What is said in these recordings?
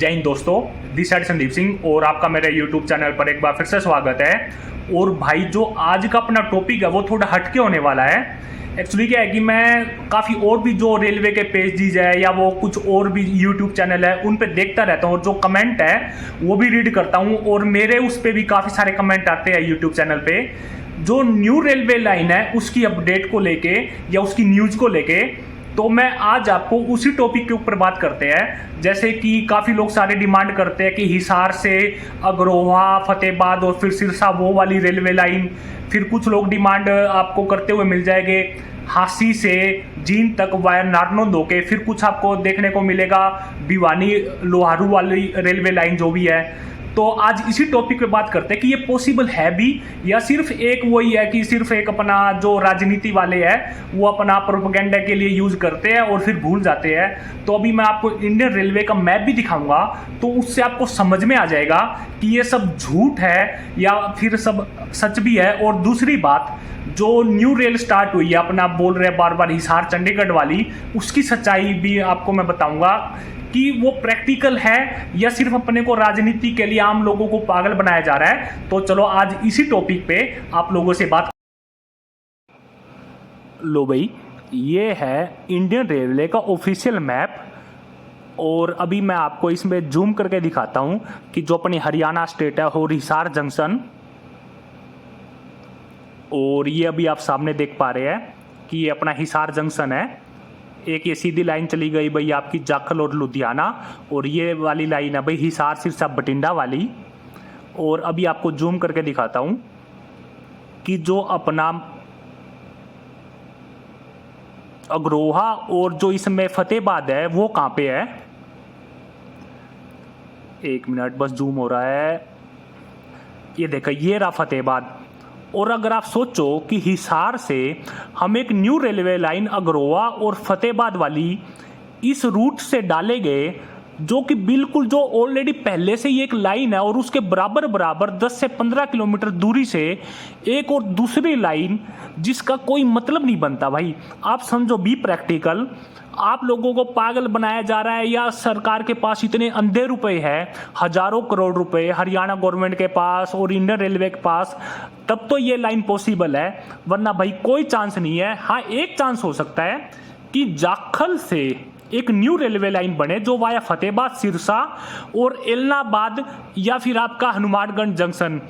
जय हिंद दोस्तों, this side Sandeep Singh और आपका मेरे यूट्यूब चैनल पर एक बार फिर से स्वागत है। और भाई जो आज का अपना टॉपिक है वो थोड़ा हटके होने वाला है। एक्चुअली क्या है कि मैं काफ़ी और भी जो रेलवे के पेजेज है या वो कुछ और भी यूट्यूब चैनल है उन पे देखता रहता हूँ और जो कमेंट है वो भी रीड करता हूँ। और मेरे उस पर भी काफ़ी सारे कमेंट आते हैं यूट्यूब चैनल पे जो न्यू रेलवे लाइन है उसकी अपडेट को लेके या उसकी न्यूज़ को लेके। तो मैं आज आपको उसी टॉपिक के ऊपर बात करते हैं। जैसे कि काफ़ी लोग सारे डिमांड करते हैं कि हिसार से अग्रोहा, फतेहाबाद और फिर सिरसा वो वाली रेलवे लाइन। फिर कुछ लोग डिमांड आपको करते हुए मिल जाएंगे हांसी से जींद तक वाया नारनौंद होके। फिर कुछ आपको देखने को मिलेगा भिवानी लोहारू वाली रेलवे लाइन जो भी है। तो आज इसी टॉपिक पे बात करते हैं कि ये पॉसिबल है भी या सिर्फ एक वही है कि सिर्फ एक अपना जो राजनीति वाले हैं वो अपना प्रोपेगेंडा के लिए यूज करते हैं और फिर भूल जाते हैं। तो अभी मैं आपको इंडियन रेलवे का मैप भी दिखाऊंगा तो उससे आपको समझ में आ जाएगा कि ये सब झूठ है या फिर सब सच भी है। और दूसरी बात, जो न्यू रेल स्टार्ट हुई है अपना बोल रहे बार बार हिसार चंडीगढ़ वाली, उसकी सच्चाई भी आपको मैं बताऊंगा कि वो प्रैक्टिकल है या सिर्फ अपने को राजनीति के लिए आम लोगों को पागल बनाया जा रहा है। तो चलो आज इसी टॉपिक पे आप लोगों से बात। लो भाई, ये है इंडियन रेलवे का ऑफिशियल मैप और अभी मैं आपको इसमें जूम करके दिखाता हूं कि जो अपनी हरियाणा स्टेट है और हिसार जंक्शन, और ये अभी आप सामने देख पा रहे हैं कि ये अपना हिसार जंक्शन है। एक ये सीधी लाइन चली गई भाई आपकी जाखल और लुधियाना, और ये वाली लाइन है भाई हिसार सिरसा बठिंडा वाली। और अभी आपको जूम करके दिखाता हूं कि जो अपना अग्रोहा और जो इसमें फतेहाबाद है वो कहां पे है। एक मिनट बस जूम हो रहा है। ये देखो, ये रहा फतेहाबाद। और अगर आप सोचो कि हिसार से हम एक न्यू रेलवे लाइन अग्रोहा और फतेहाबाद वाली इस रूट से डाले गए, जो कि बिल्कुल जो ऑलरेडी पहले से ही एक लाइन है और उसके बराबर बराबर 10 से 15 किलोमीटर दूरी से एक और दूसरी लाइन जिसका कोई मतलब नहीं बनता। भाई आप समझो, बी प्रैक्टिकल। आप लोगों को पागल बनाया जा रहा है या सरकार के पास इतने अंधे रुपए हैं, हजारों करोड़ रुपए हरियाणा गवर्नमेंट के पास और इंडियन रेलवे के पास, तब तो ये लाइन पॉसिबल है, वरना भाई कोई चांस नहीं है। हाँ, एक चांस हो सकता है कि जाखल से एक न्यू रेलवे लाइन बने जो वाया फतेहाबाद, सिरसा और एलनाबाद या फिर आपका हनुमानगढ़ जंक्शन।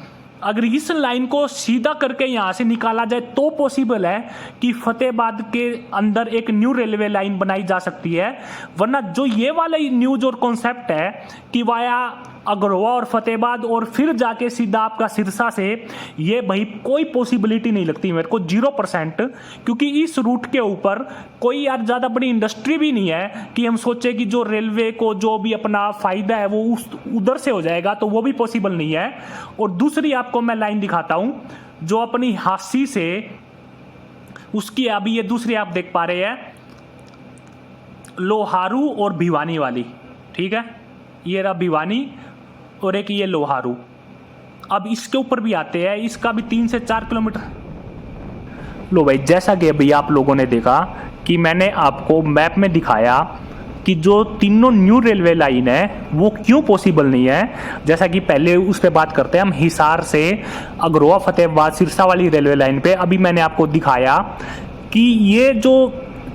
अगर इस लाइन को सीधा करके यहाँ से निकाला जाए तो पॉसिबल है कि फतेहाबाद के अंदर एक न्यू रेलवे लाइन बनाई जा सकती है। वरना जो ये वाला न्यूज और कॉन्सेप्ट है कि वाया अग्रोहा और फतेहाबाद और फिर जाके सीधा आपका सिरसा से, ये भाई कोई पॉसिबिलिटी नहीं लगती मेरे को, 0%। क्योंकि इस रूट के ऊपर कोई यार ज़्यादा बड़ी इंडस्ट्री भी नहीं है कि हम सोचे कि जो रेलवे को जो भी अपना फ़ायदा है वो उधर से हो जाएगा, तो वो भी पॉसिबल नहीं है। और दूसरी आपको मैं लाइन दिखाता हूँ जो अपनी हांसी से, उसकी अभी ये दूसरी आप देख पा रहे हैं लोहारू और भिवानी वाली, ठीक है। ये रहा भिवानी और एक ये लोहारू। अब इसके ऊपर भी आते हैं, इसका भी 3 से 4 किलोमीटर। लो भाई, जैसा कि अभी आप लोगों ने देखा कि मैंने आपको मैप में दिखाया कि जो तीनों न्यू रेलवे लाइन है वो क्यों पॉसिबल नहीं है। जैसा कि पहले उस पर बात करते हैं हम, हिसार से अग्रोहा, फतेहाबाद, सिरसा वाली रेलवे लाइन पे अभी मैंने आपको दिखाया कि ये जो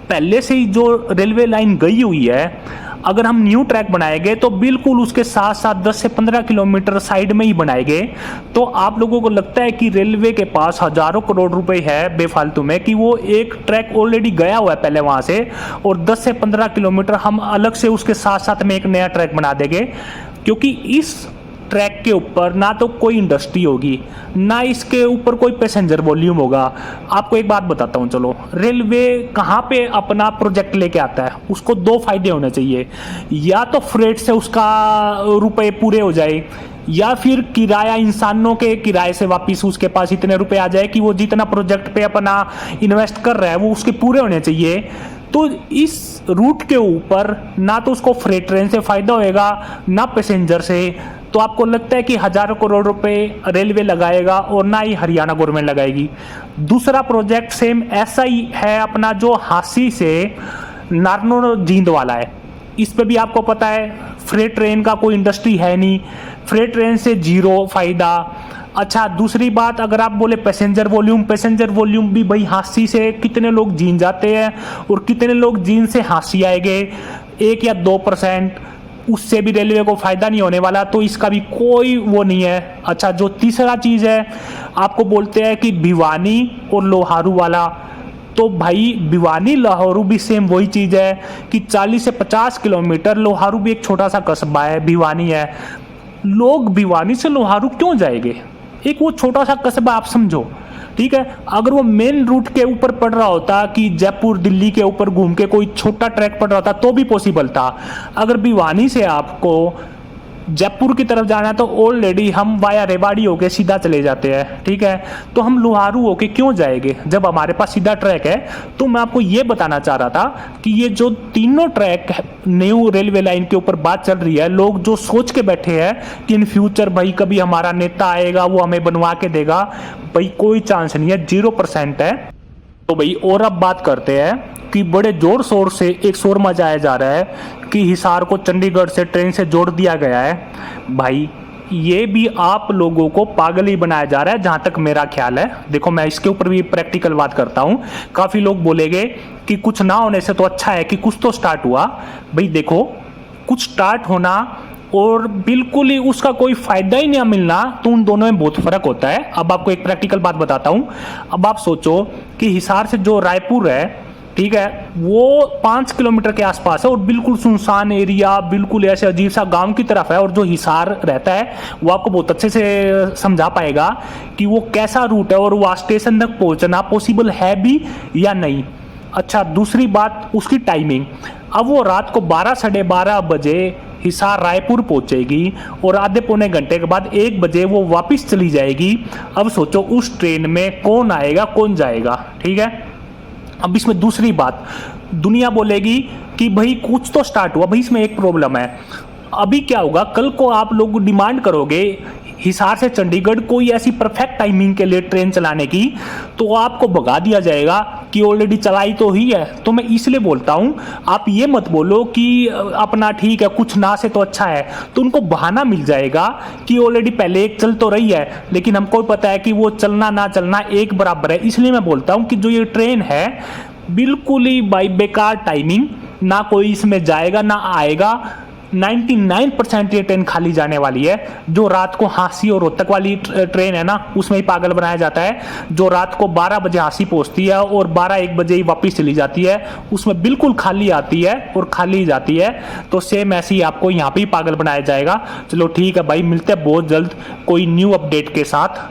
पहले से ही जो रेलवे लाइन गई हुई है, अगर हम न्यू ट्रैक बनाएंगे तो बिल्कुल उसके साथ साथ 10 से 15 किलोमीटर साइड में ही बनाएंगे। तो आप लोगों को लगता है कि रेलवे के पास हजारों करोड़ रुपए है बेफालतू में कि वो एक ट्रैक ऑलरेडी गया हुआ है पहले वहां से, और 10 से 15 किलोमीटर हम अलग से उसके साथ साथ में एक नया ट्रैक बना देंगे। क्योंकि इस ट्रैक के ऊपर ना तो कोई इंडस्ट्री होगी, ना इसके ऊपर कोई पैसेंजर वॉल्यूम होगा। आपको एक बात बताता हूँ, चलो, रेलवे कहाँ पे अपना प्रोजेक्ट लेके आता है, उसको 2 फायदे होने चाहिए। या तो फ्रेट से उसका रुपए पूरे हो जाए, या फिर किराया, इंसानों के किराए से वापस उसके पास इतने रुपए आ जाए कि वो जितना प्रोजेक्ट पे अपना इन्वेस्ट कर रहा है वो उसके पूरे होने चाहिए। तो इस रूट के ऊपर ना तो उसको फ्रेट ट्रेन से फायदा होएगा ना पैसेंजर से। तो आपको लगता है कि हजारों करोड़ रुपए रेलवे लगाएगा और ना ही हरियाणा गवर्नमेंट लगाएगी। दूसरा प्रोजेक्ट सेम ऐसा ही है अपना जो हांसी से नारनौंद जींद वाला है। इस पे भी आपको पता है फ्रेट ट्रेन का कोई इंडस्ट्री है नहीं, फ्रेट ट्रेन से जीरो फायदा। अच्छा दूसरी बात, अगर आप बोले पैसेंजर वॉल्यूम भी भाई हांसी से कितने लोग जीन जाते हैं और कितने लोग जीन से हांसी आएंगे, 1 या 2%, उससे भी रेलवे को फायदा नहीं होने वाला, तो इसका भी कोई वो नहीं है। अच्छा जो तीसरा चीज है, आपको बोलते हैं कि भिवानी और लोहारू वाला, तो भाई भिवानी लोहारू भी सेम वही चीज है कि 40 से 50 किलोमीटर, लोहारू भी एक छोटा सा कस्बा है, भिवानी है, लोग भिवानी से लोहारू क्यों जाएंगे? एक वो छोटा सा कस्बा आप समझो, ठीक है। अगर वो मेन रूट के ऊपर पड़ रहा होता कि जयपुर दिल्ली के ऊपर घूम के कोई छोटा ट्रैक पड़ रहा था तो भी पॉसिबल था। अगर भिवानी से आपको जयपुर की तरफ जाना है तो ऑलरेडी हम वाया रेवाड़ी होके सीधा चले जाते हैं, ठीक है। तो हम लोहारू होके क्यों जाएंगे जब हमारे पास सीधा ट्रैक है? तो मैं आपको ये बताना चाह रहा था कि ये जो तीनों ट्रैक न्यू रेलवे लाइन के ऊपर बात चल रही है, लोग जो सोच के बैठे हैं कि इन फ्यूचर भाई कभी हमारा नेता आएगा वो हमें बनवा के देगा, भाई कोई चांस नहीं है, 0% है। तो भाई और अब बात करते हैं कि बड़े जोर शोर से एक शोर मचाया जा रहा है कि हिसार को चंडीगढ़ से ट्रेन से जोड़ दिया गया है। भाई ये भी आप लोगों को पागल ही बनाया जा रहा है जहां तक मेरा ख्याल है। देखो मैं इसके ऊपर भी प्रैक्टिकल बात करता हूं। काफी लोग बोलेंगे कि कुछ ना होने से तो अच्छा है कि कुछ तो स्टार्ट हुआ। भाई देखो कुछ स्टार्ट होना और बिल्कुल ही उसका कोई फायदा ही नहीं मिलना, तो उन दोनों में बहुत फर्क होता है। अब आपको एक प्रैक्टिकल बात बताता हूं। अब आप सोचो कि हिसार से जो रायपुर है, ठीक है, वो 5 किलोमीटर के आसपास है और बिल्कुल सुनसान एरिया, बिल्कुल ऐसे अजीब सा गांव की तरफ है। और जो हिसार रहता है वो आपको बहुत अच्छे से समझा पाएगा कि वो कैसा रूट है और वहाँ स्टेशन तक पहुंचना पॉसिबल है भी या नहीं। अच्छा दूसरी बात उसकी टाइमिंग, अब वो रात को 12 साढ़े 12 बजे हिसार रायपुर पहुंचेगी और आधे पौने घंटे के बाद 1 बजे वो वापस चली जाएगी। अब सोचो उस ट्रेन में कौन आएगा कौन जाएगा, ठीक है। अब इसमें दूसरी बात, दुनिया बोलेगी कि भाई कुछ तो स्टार्ट हुआ। भाई इसमें एक प्रॉब्लम है, अभी क्या होगा, कल को आप लोग डिमांड करोगे हिसार से चंडीगढ़ कोई ऐसी परफेक्ट टाइमिंग के लिए ट्रेन चलाने की, तो आपको भगा दिया जाएगा कि ऑलरेडी चलाई तो ही है। तो मैं इसलिए बोलता हूं आप ये मत बोलो कि अपना ठीक है कुछ ना से तो अच्छा है, तो उनको बहाना मिल जाएगा कि ऑलरेडी पहले एक चल तो रही है, लेकिन हमको पता है कि वो चलना ना चलना एक बराबर है। इसलिए मैं बोलता हूं कि जो ये ट्रेन है बिल्कुल ही बाई बेकार टाइमिंग, ना कोई इसमें जाएगा ना आएगा। 99% ये ट्रेन खाली जाने वाली है। जो रात को हांसी और रोहतक वाली ट्रेन है ना, उसमें ही पागल बनाया जाता है, जो रात को 12 बजे हांसी पहुंचती है और 12-1 बजे ही वापस चली जाती है, उसमें बिल्कुल खाली आती है और खाली जाती है। तो सेम ऐसे ही आपको यहाँ पे ही पागल बनाया जाएगा। चलो ठीक है भाई, मिलते हैं बहुत जल्द कोई न्यू अपडेट के साथ।